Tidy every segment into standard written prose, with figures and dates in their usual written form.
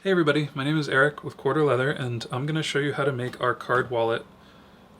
Hey everybody, my name is Eric with Corter Leather, and I'm going to show you how to make our card wallet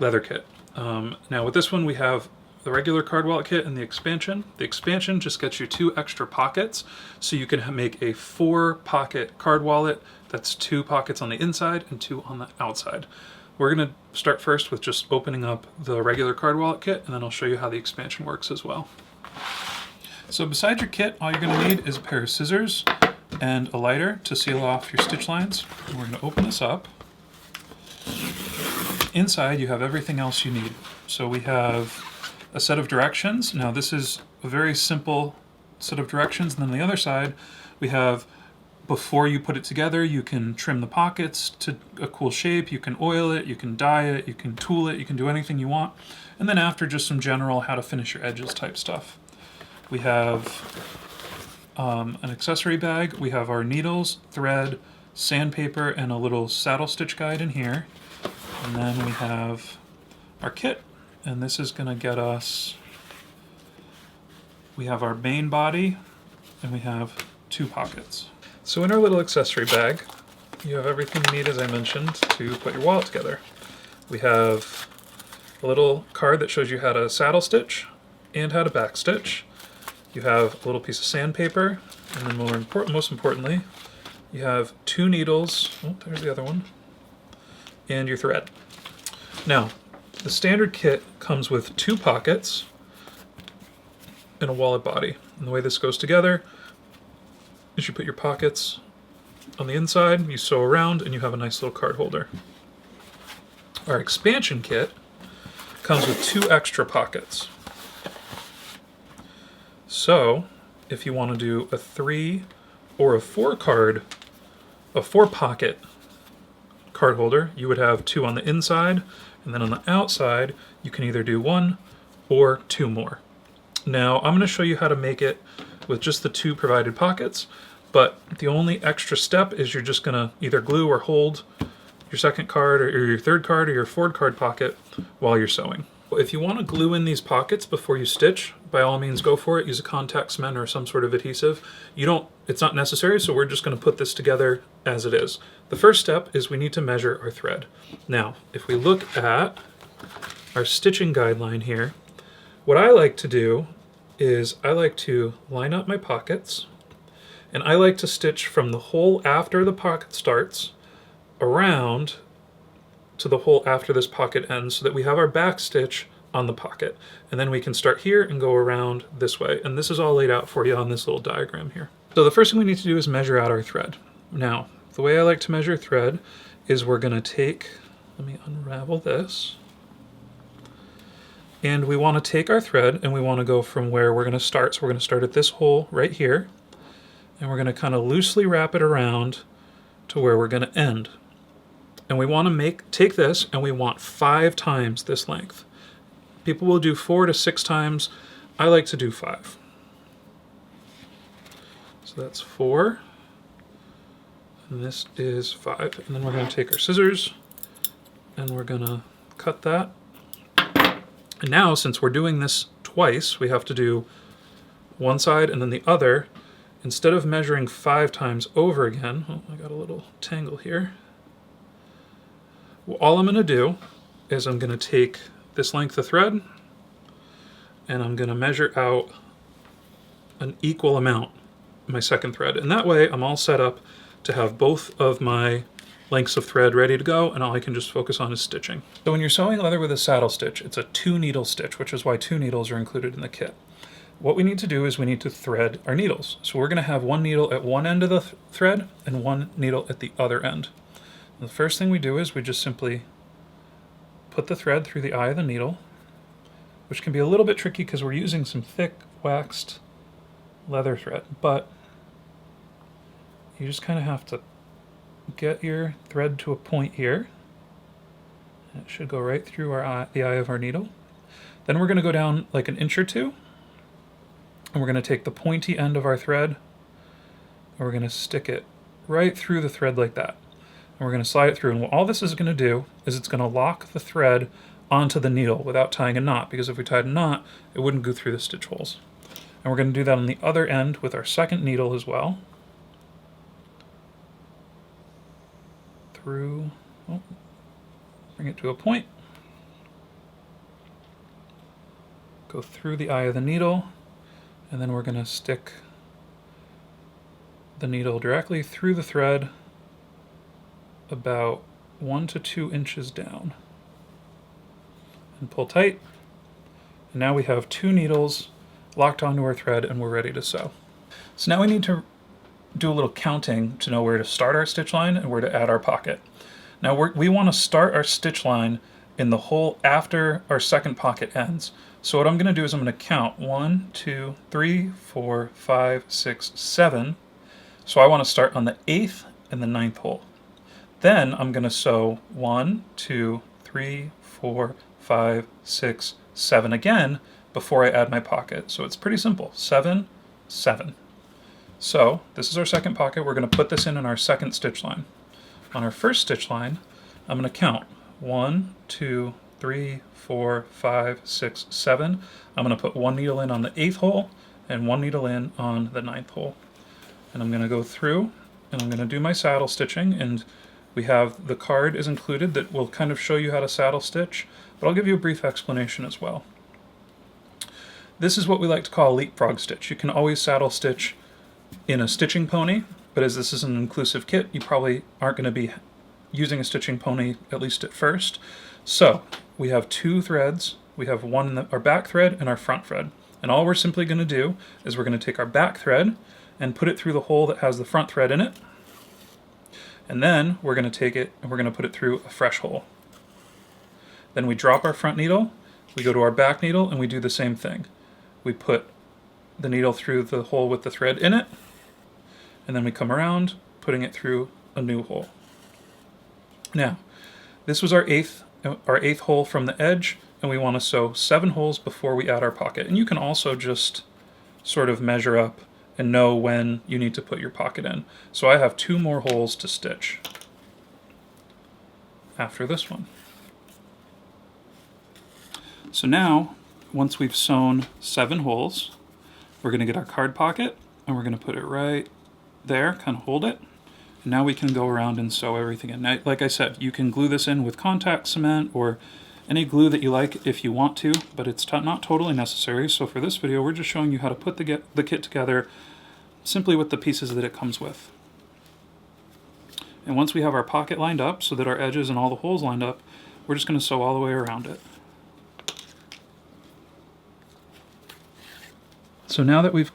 leather kit. Now with this one we have the regular card wallet kit and the expansion. The expansion just gets you 2 extra pockets, so you can make a 4-pocket card wallet that's 2 pockets on the inside and 2 on the outside. We're going to start first with just opening up the regular card wallet kit, and then I'll show you how the expansion works as well. So beside your kit, all you're going to need is a pair of scissors and a lighter to seal off your stitch lines. And we're going to open this up. Inside you have everything else you need. So we have a set of directions. Now this is a very simple set of directions, and then on the other side we have, before you put it together, you can trim the pockets to a cool shape, you can oil it, you can dye it, you can tool it, you can do anything you want. And then after, just some general how to finish your edges type stuff. We have an accessory bag. We have our needles, thread, sandpaper, and a little saddle stitch guide in here. And then we have our kit, and this is going to get us, we have our main body, and we have 2 pockets. So in our little accessory bag, you have everything you need, as I mentioned, to put your wallet together. We have a little card that shows you how to saddle stitch and how to back stitch. You have a little piece of sandpaper, and then most importantly, you have 2 needles, oh, there's the other one, and your thread. Now, the standard kit comes with 2 pockets and a wallet body. And the way this goes together is you put your pockets on the inside, you sew around, and you have a nice little card holder. Our expansion kit comes with 2 extra pockets. So, if you want to do a 3 or a 4-pocket card holder, you would have 2 on the inside, and then on the outside, you can either do 1 or 2 more. Now, I'm going to show you how to make it with just the 2 provided pockets, but the only extra step is you're just going to either glue or hold your second card or your third card or your 4th card pocket while you're sewing. If you want to glue in these pockets before you stitch, by all means go for it. Use a contact cement or some sort of adhesive. It's not necessary, so we're just going to put this together as it is. The first step is we need to measure our thread. Now, if we look at our stitching guideline here, what I like to do is I like to line up my pockets, and I like to stitch from the hole after the pocket starts around to the hole after this pocket ends, so that we have our back stitch on the pocket. And then we can start here and go around this way. And this is all laid out for you on this little diagram here. So the first thing we need to do is measure out our thread. Now, the way I like to measure thread is we're going to take, let me unravel this. And we want to take our thread and we want to go from where we're going to start. So we're going to start at this hole right here. And we're going to kind of loosely wrap it around to where we're going to end. And we want to take this and we want 5 times this length. People will do 4 to 6 times. I like to do 5. So that's 4. And this is 5. And then we're going to take our scissors and we're going to cut that. And now, since we're doing this twice, we have to do one side and then the other. Instead of measuring 5 times over again, oh, I got a little tangle here. Well, all I'm going to do is I'm going to take this length of thread and I'm going to measure out an equal amount my second thread. And that way I'm all set up to have both of my lengths of thread ready to go, and all I can just focus on is stitching. So when you're sewing leather with a saddle stitch, it's a 2-needle stitch, which is why 2 needles are included in the kit. What we need to do is we need to thread our needles. So we're going to have 1 needle at one end of the thread and 1 needle at the other end. The first thing we do is we just simply put the thread through the eye of the needle, which can be a little bit tricky because we're using some thick waxed leather thread, but you just kind of have to get your thread to a point here. It should go right through the eye of our needle. Then we're going to go down like an inch or 2, and we're going to take the pointy end of our thread and we're going to stick it right through the thread like that. And we're going to slide it through, and what all this is going to do is it's going to lock the thread onto the needle without tying a knot, because if we tied a knot, it wouldn't go through the stitch holes. And we're going to do that on the other end with our second needle as well. through, oh, bring it to a point, go through the eye of the needle, and then we're going to stick the needle directly through the thread about 1 to 2 inches down. And pull tight. And now we have 2 needles locked onto our thread and we're ready to sew. So now we need to do a little counting to know where to start our stitch line and where to add our pocket. Now we want to start our stitch line in the hole after our second pocket ends. So what I'm going to do is I'm going to count 1, 2, 3, 4, 5, 6, 7. So I want to start on the 8th and the 9th hole. Then I'm going to sew 1, 2, 3, 4, 5, 6, 7 again before I add my pocket. So it's pretty simple. 7, 7. So this is our second pocket. We're going to put this in our second stitch line. On our first stitch line, I'm going to count 1, 2, 3, 4, 5, 6, 7. I'm going to put 1 needle in on the 8th hole and 1 needle in on the 9th hole. And I'm going to go through and I'm going to do my saddle stitching, and we have the card is included that will kind of show you how to saddle stitch, but I'll give you a brief explanation as well. This is what we like to call a leapfrog stitch. You can always saddle stitch in a stitching pony, but as this is an inclusive kit, you probably aren't going to be using a stitching pony, at least at first. So we have 2 threads. We have one in our back thread and our front thread. And all we're simply going to do is we're going to take our back thread and put it through the hole that has the front thread in it. And then we're going to take it and we're going to put it through a fresh hole. Then we drop our front needle, we go to our back needle, and we do the same thing. We put the needle through the hole with the thread in it, and then we come around, putting it through a new hole. Now, this was our eighth hole from the edge, and we want to sew 7 holes before we add our pocket. And you can also just sort of measure up and know when you need to put your pocket in. So I have 2 more holes to stitch after this one. So now, once we've sewn 7 holes, we're going to get our card pocket and we're going to put it right there, kind of hold it. And now we can go around and sew everything in. Now, like I said, you can glue this in with contact cement or any glue that you like if you want to, but it's not totally necessary. So for this video, we're just showing you how to put the kit together simply with the pieces that it comes with. And once we have our pocket lined up so that our edges and all the holes lined up, we're just going to sew all the way around it. So now that we've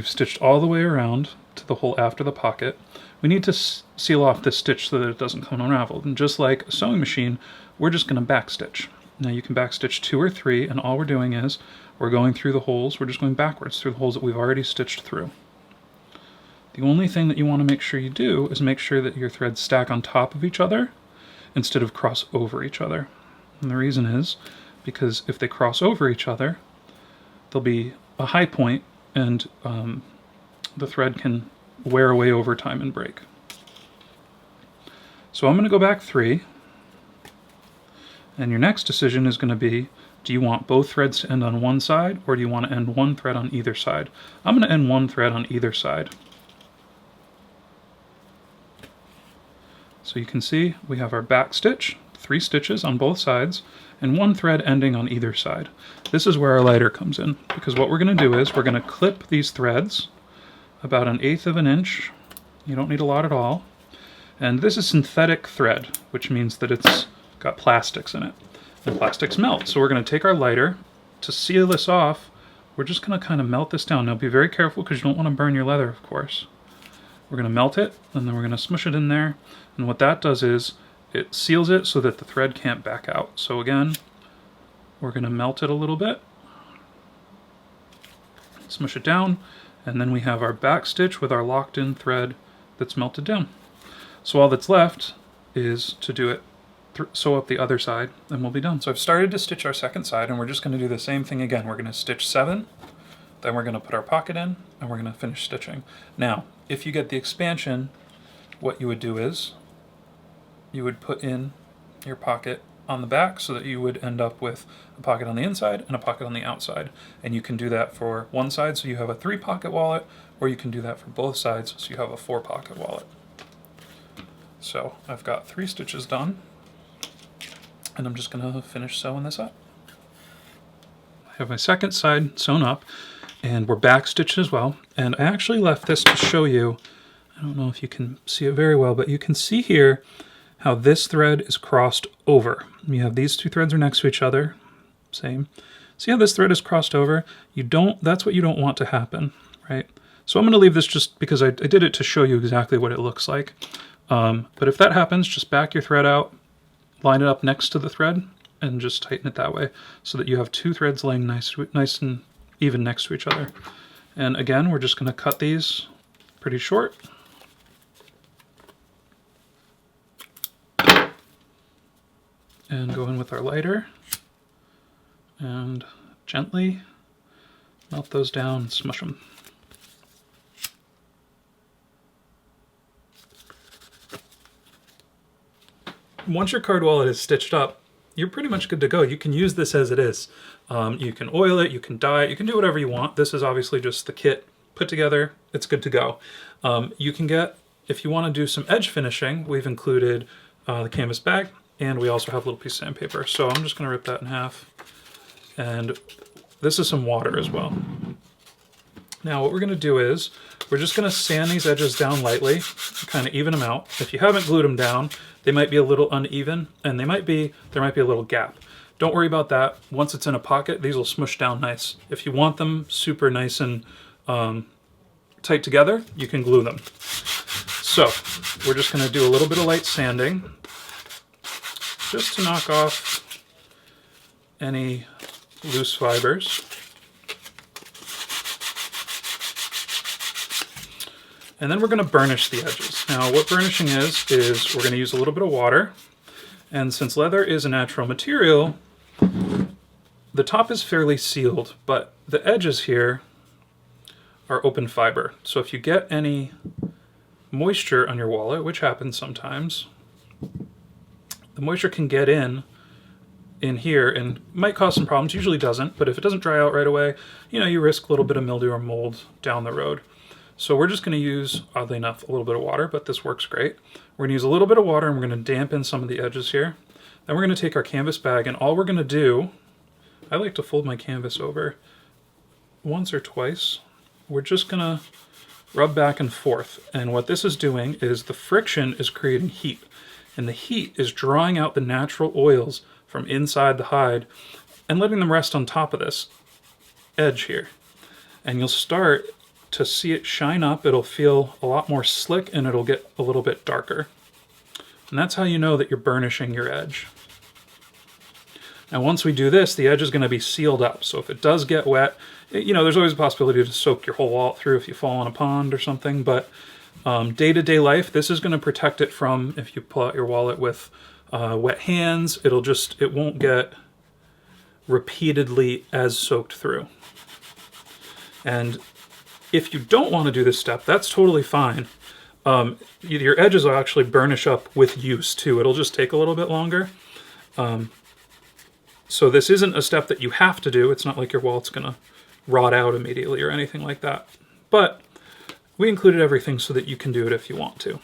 stitched all the way around to the hole after the pocket, we need to seal off this stitch so that it doesn't come unraveled. And just like a sewing machine, we're just going to backstitch. Now you can backstitch 2 or 3, and all we're doing is we're going through the holes. We're just going backwards through the holes that we've already stitched through. The only thing that you want to make sure you do is make sure that your threads stack on top of each other instead of cross over each other. And the reason is because if they cross over each other, there'll be a high point and the thread can wear away over time and break. So I'm going to go back 3, and your next decision is going to be, do you want both threads to end on one side, or do you want to end one thread on either side? I'm going to end one thread on either side. So you can see we have our back stitch, 3 stitches on both sides, and 1 thread ending on either side. This is where our lighter comes in, because what we're going to do is we're going to clip these threads about 1/8 of an inch. You don't need a lot at all. And this is synthetic thread, which means that it's got plastics in it. And plastics melt. So we're going to take our lighter. To seal this off, we're just going to kind of melt this down. Now be very careful because you don't want to burn your leather, of course. We're going to melt it, and then we're going to smush it in there. And what that does is it seals it so that the thread can't back out. So again, we're going to melt it a little bit, smush it down, and then we have our back stitch with our locked in thread that's melted down. So all that's left is to do it, sew up the other side, and we'll be done. So I've started to stitch our second side, and we're just going to do the same thing again. We're going to stitch 7, then we're going to put our pocket in, and we're going to finish stitching. Now, if you get the expansion, what you would do is you would put in your pocket on the back so that you would end up with a pocket on the inside and a pocket on the outside. And you can do that for one side, so you have a 3-pocket wallet, or you can do that for both sides, so you have a 4-pocket wallet. So I've got 3 stitches done, and I'm just gonna finish sewing this up. I have my second side sewn up, and we're back stitched as well. And I actually left this to show you, I don't know if you can see it very well, but you can see here how this thread is crossed over. You have these 2 threads are next to each other, same. See how this thread is crossed over? That's what you don't want to happen, right? So I'm gonna leave this just because I did it to show you exactly what it looks like. But if that happens, just back your thread out, line it up next to the thread, and just tighten it that way so that you have 2 threads laying nice and even next to each other. And again, we're just gonna cut these pretty short. And go in with our lighter and gently melt those down and smush them. Once your card wallet is stitched up, you're pretty much good to go. You can use this as it is. You can oil it, you can dye it, you can do whatever you want. This is obviously just the kit put together. It's good to go. You can get, if you want to do some edge finishing, we've included the canvas bag, and we also have a little piece of sandpaper. So I'm just going to rip that in half. And this is some water as well. Now what we're going to do is, we're just going to sand these edges down lightly, kind of even them out. If you haven't glued them down, they might be a little uneven, and there might be a little gap. Don't worry about that. Once it's in a pocket, these will smush down nice. If you want them super nice and tight together, you can glue them. So we're just going to do a little bit of light sanding, just to knock off any loose fibers. And then we're going to burnish the edges. Now what burnishing is we're going to use a little bit of water. And since leather is a natural material, the top is fairly sealed, but the edges here are open fiber. So if you get any moisture on your wallet, which happens sometimes, the moisture can get in here and might cause some problems. Usually doesn't, but if it doesn't dry out right away, you risk a little bit of mildew or mold down the road. So we're just going to use, oddly enough, a little bit of water, but this works great. We're going to use a little bit of water, and we're going to dampen some of the edges here. Then we're going to take our canvas bag, and all we're going to do, I like to fold my canvas over once or twice. We're just going to rub back and forth. And what this is doing is the friction is creating heat, and the heat is drawing out the natural oils from inside the hide and letting them rest on top of this edge here. And you'll start to see it shine up. It'll feel a lot more slick, and it'll get a little bit darker. And that's how you know that you're burnishing your edge. Now once we do this, the edge is going to be sealed up. So if it does get wet, there's always a possibility to soak your whole wallet through if you fall in a pond or something. But day-to-day life, this is going to protect it from, if you pull out your wallet with wet hands, it won't get repeatedly as soaked through. And if you don't want to do this step, that's totally fine. Your edges will actually burnish up with use too. It'll just take a little bit longer. So this isn't a step that you have to do. It's not like your wallet's going to rot out immediately or anything like that. But we included everything so that you can do it if you want to.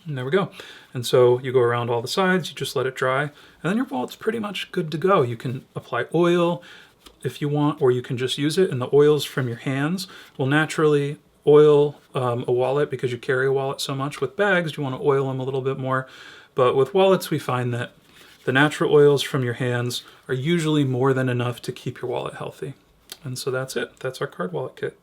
And there we go. And so you go around all the sides, you just let it dry, and then your wallet's pretty much good to go. You can apply oil if you want, or you can just use it, and the oils from your hands will naturally oil a wallet because you carry a wallet so much. With bags, you want to oil them a little bit more, but with wallets, we find that the natural oils from your hands are usually more than enough to keep your wallet healthy. And so that's it. That's our card wallet kit.